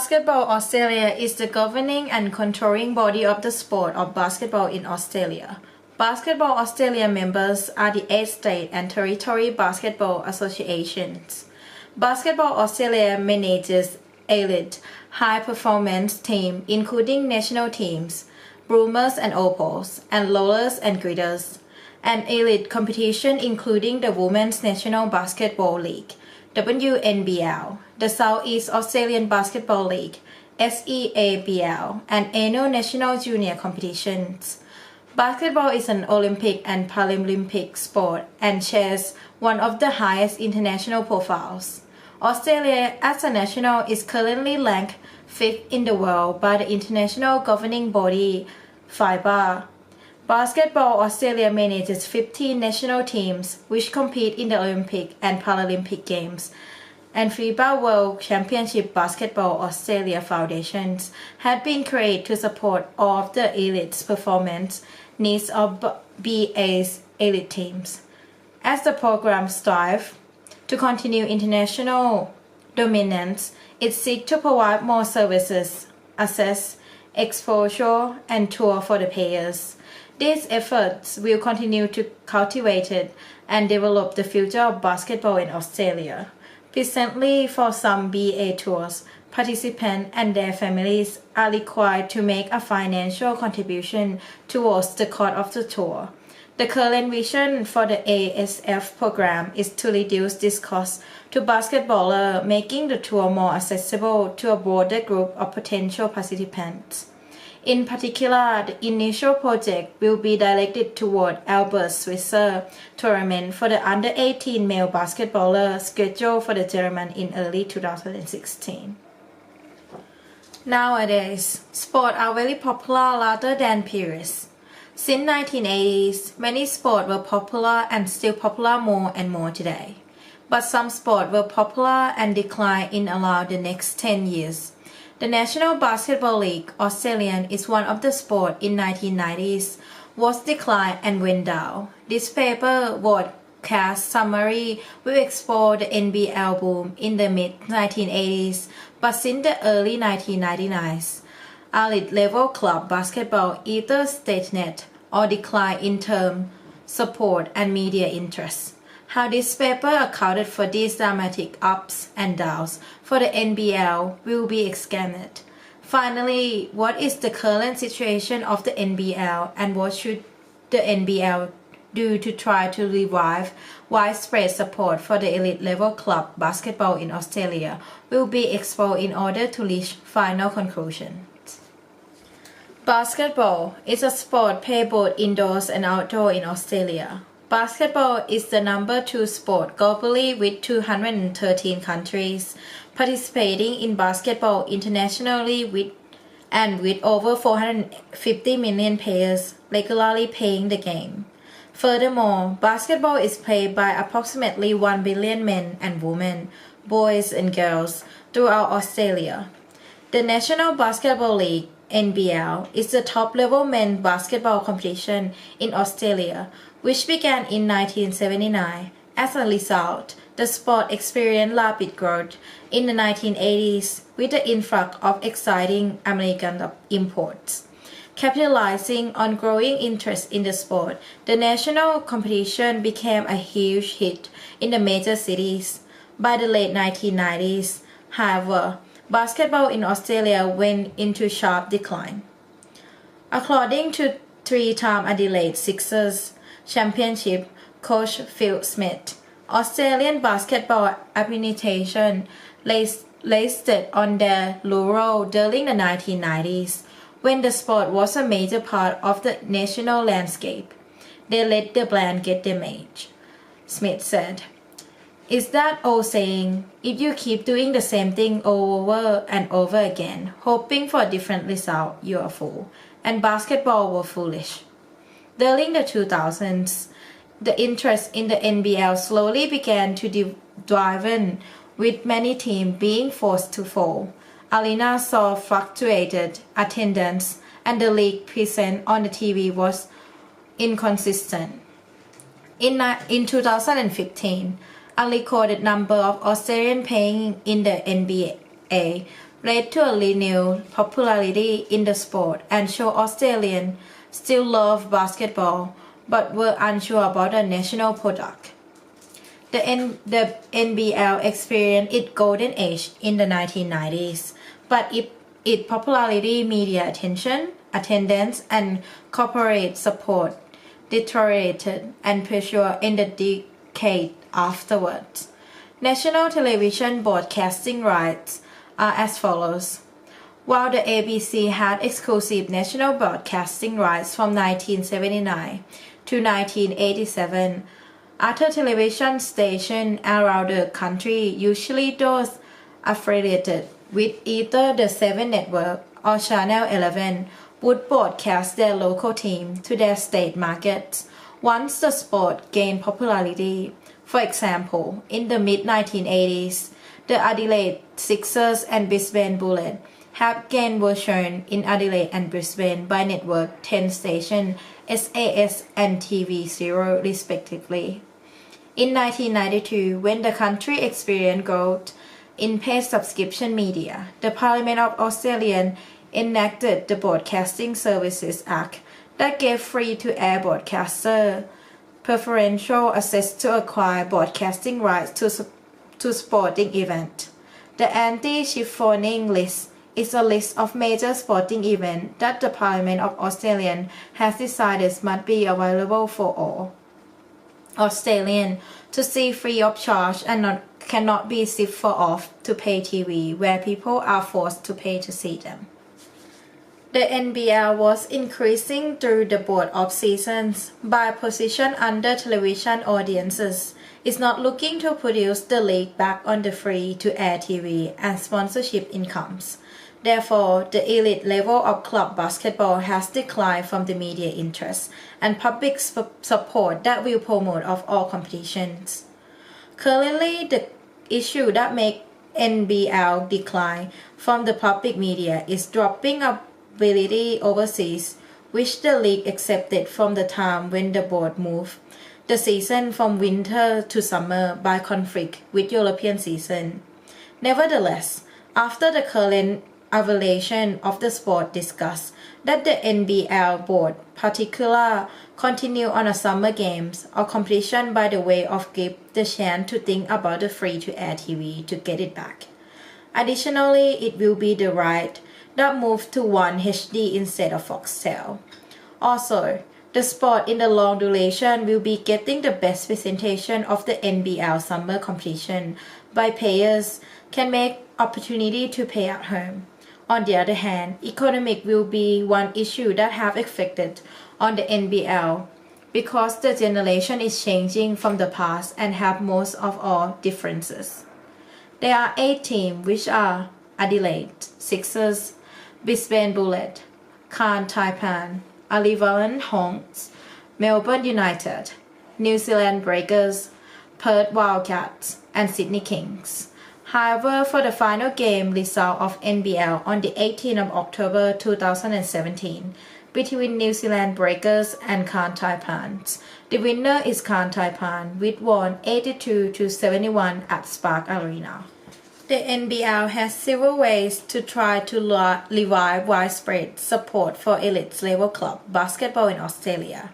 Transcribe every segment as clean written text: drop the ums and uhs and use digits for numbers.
Basketball Australia is the governing and controlling body of the sport of basketball in Australia. Basketball Australia members are the 8 state and territory basketball associations. Basketball Australia manages elite, high-performance teams including national teams, bloomers and opals, and rollers and gritters, and elite competition including the Women's National Basketball League, WNBL, the Southeast Australian Basketball League, SEABL, and annual national junior competitions. Basketball is an Olympic and Paralympic sport and shares one of the highest international profiles. Australia as a national is currently ranked 5th in the world by the international governing body FIBA. Basketball Australia manages 15 national teams which compete in the Olympic and Paralympic Games, and FIBA World Championship Basketball Australia Foundations had been created to support all of the elite's performance needs of BA's elite teams. As the program strives to continue international dominance, it seeks to provide more services, access, exposure, and tour for the players. These efforts will continue to cultivate and develop the future of basketball in Australia. Presently, for some BA tours, participants and their families are required to make a financial contribution towards the cost of the tour. The current vision for the ASF program is to reduce this cost to basketballers, making the tour more accessible to a broader group of potential participants. In particular, the initial project will be directed toward Albert Switzer tournament for the under-18 male basketballers scheduled for the German in early 2016. Nowadays, sports are very popular rather than previous. Since 1980s, many sports were popular and still popular more and more today. But some sports were popular and declined in around the next 10 years. The National Basketball League Australian is one of the sports in 1990s was declined and went down. This paper broadcast summary will explore the NBL boom in the mid-1980s, but since the early 1990s, elite level club basketball either stagnated or declined in terms, support, and media interest. How this paper accounted for these dramatic ups and downs for the NBL will be examined. Finally, what is the current situation of the NBL and what should the NBL do to try to revive widespread support for the elite level club basketball in Australia will be explored in order to reach final conclusions. Basketball is a sport played both indoors and outdoors in Australia. Basketball is the number 2 sport globally with 213 countries participating in basketball internationally with over 450 million players regularly playing the game. Furthermore, basketball is played by approximately 1 billion men and women, boys and girls throughout Australia. The National Basketball League NBL is the top-level men's basketball competition in Australia, which began in 1979. As a result, the sport experienced rapid growth in the 1980s with the influx of exciting American imports. Capitalizing on growing interest in the sport, the national competition became a huge hit in the major cities. By the late 1990s, however, basketball in Australia went into sharp decline. According to 3-time Adelaide Sixers championship coach Phil Smith, Australian basketball appreciation rested on their laurels during the 1990s, when the sport was a major part of the national landscape. They let the brand get damaged, Smith said. Is that old saying, if you keep doing the same thing over and over again, hoping for a different result, you're a fool, and basketball were foolish. During the 2000s, the interest in the NBL slowly began to dwindle, with many teams being forced to fold. Arenas saw fluctuated attendance, and the league presence on the TV was inconsistent. In 2015, a recorded number of Australians playing in the NBA led to a renewed popularity in the sport and show Australians still love basketball but were unsure about the national product. The NBL experienced its golden age in the 1990s, but its popularity, media attention, attendance, and corporate support deteriorated and pressure in the decade afterwards. National television broadcasting rights are as follows. While the ABC had exclusive national broadcasting rights from 1979 to 1987, other television stations around the country, usually those affiliated with either the 7 Network or Channel 11, would broadcast their local team to their state markets once the sport gained popularity. For example, in the mid-1980s, the Adelaide Sixers and Brisbane Bullets have gained version in Adelaide and Brisbane by Network 10 station SAS and TV0 respectively. In 1992, when the country experienced growth in paid subscription media, the Parliament of Australia enacted the Broadcasting Services Act that gave free-to-air broadcasters preferential access to acquire broadcasting rights to sporting events. The anti-chiffoning list is a list of major sporting events that the Parliament of Australia has decided must be available for all Australians to see free of charge and cannot be shipped off to pay TV, where people are forced to pay to see them. The NBL was increasing through the board of seasons by position under television audiences. Is not looking to produce the league back on the free-to-air TV and sponsorship incomes. Therefore, the elite level of club basketball has declined from the media interest and public support that will promote of all competitions. Currently, the issue that makes NBL decline from the public media is dropping ability overseas, which the league accepted from the time when the board moved the season from winter to summer by conflict with European season. Nevertheless, after the current evaluation of the sport discussed that the NBL board particular continue on a summer games or competition by the way of give the chance to think about the free-to-air TV to get it back. Additionally, it will be the right that move to one HD instead of Foxtel. Also, the sport in the long duration will be getting the best presentation of the NBL summer competition by players can make opportunity to pay at home. On the other hand, economic will be one issue that have affected on the NBL because the generation is changing from the past and have most of all differences. There are 8 teams which are Adelaide Sixers, Brisbane Bullets, Cairns Taipan, Arrival Hawks, Melbourne United, New Zealand Breakers, Perth Wildcats, and Sydney Kings. However, for the final game result of NBL on the 18th of October 2017 between New Zealand Breakers and Cairns Taipan, the winner is Cairns Taipan, which won 82-71 at Spark Arena. The NBL has several ways to try to revive widespread support for elite level club basketball in Australia.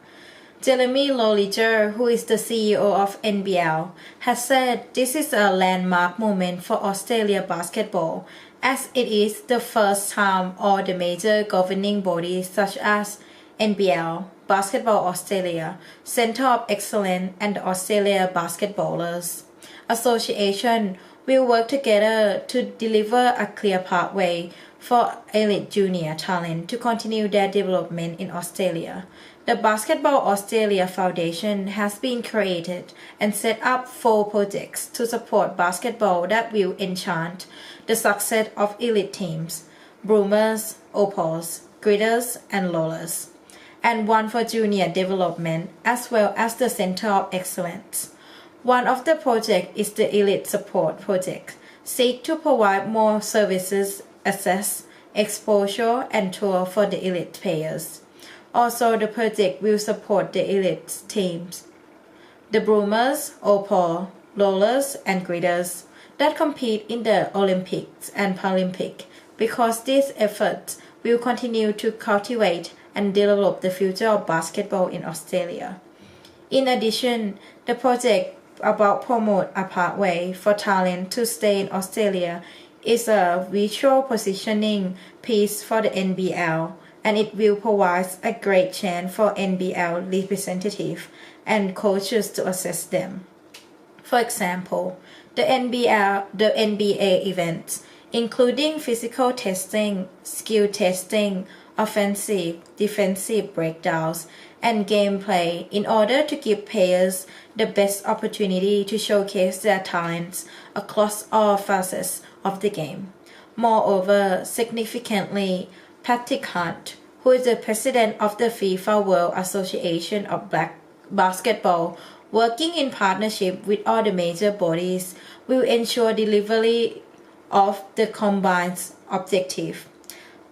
Jeremy Lolliger, who is the CEO of NBL, has said this is a landmark moment for Australia basketball, as it is the first time all the major governing bodies such as NBL, Basketball Australia, Centre of Excellence, and the Australia Basketballers Association will work together to deliver a clear pathway for elite junior talent to continue their development in Australia. The Basketball Australia Foundation has been created and set up 4 projects to support basketball that will enchant the success of elite teams, Boomers, Opals, Gridders, and Rollers, and 1 for junior development as well as the Centre of Excellence. One of the projects is the Elite Support Project, seek to provide more services, access, exposure, and tour for the elite players. Also, the project will support the elite teams, the Boomers, Rollers, and Gridders that compete in the Olympics and Paralympics because these efforts will continue to cultivate and develop the future of basketball in Australia. In addition, the project about promote a pathway for talent to stay in Australia is a visual positioning piece for the NBL, and it will provide a great chance for NBL representatives and coaches to assess them. For example, the NBA events, including physical testing, skill testing, offensive, defensive breakdowns, and gameplay in order to give players the best opportunity to showcase their talents across all facets of the game. Moreover, significantly, Patrick Hunt, who is the president of the FIFA World Association of Basketball, working in partnership with all the major bodies, will ensure delivery of the combined objective.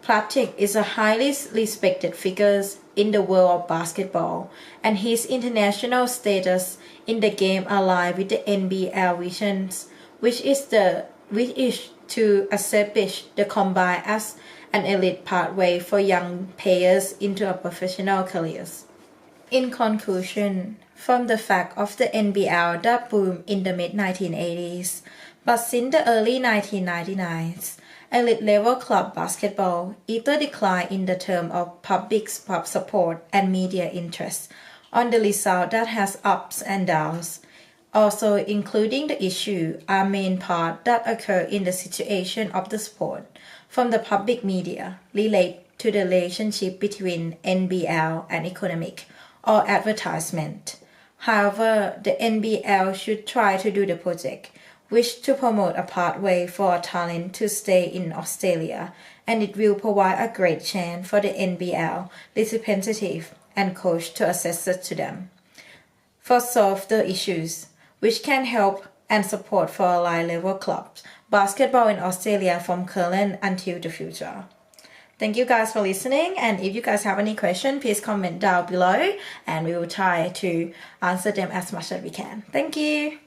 Patrick is a highly respected figure in the world of basketball, and his international status in the game aligns with the NBL visions, which is to establish the combine as an elite pathway for young players into a professional careers. In conclusion, from the fact of the NBL that boomed in the mid-1980s, but since the early 1990s, elite-level club basketball either declined in the term of public support and media interest on the result that has ups and downs. Also including the issue are main part that occur in the situation of the sport from the public media relate to the relationship between NBL and economic or advertisement. However, the NBL should try to do the project, which to promote a pathway for a talent to stay in Australia, and it will provide a great chance for the NBL representative and coach to assess it to them. For solve the issues, which can help and support for elite level clubs basketball in Australia from current until the future. Thank you guys for listening, and if you guys have any questions, please comment down below and we will try to answer them as much as we can. Thank you.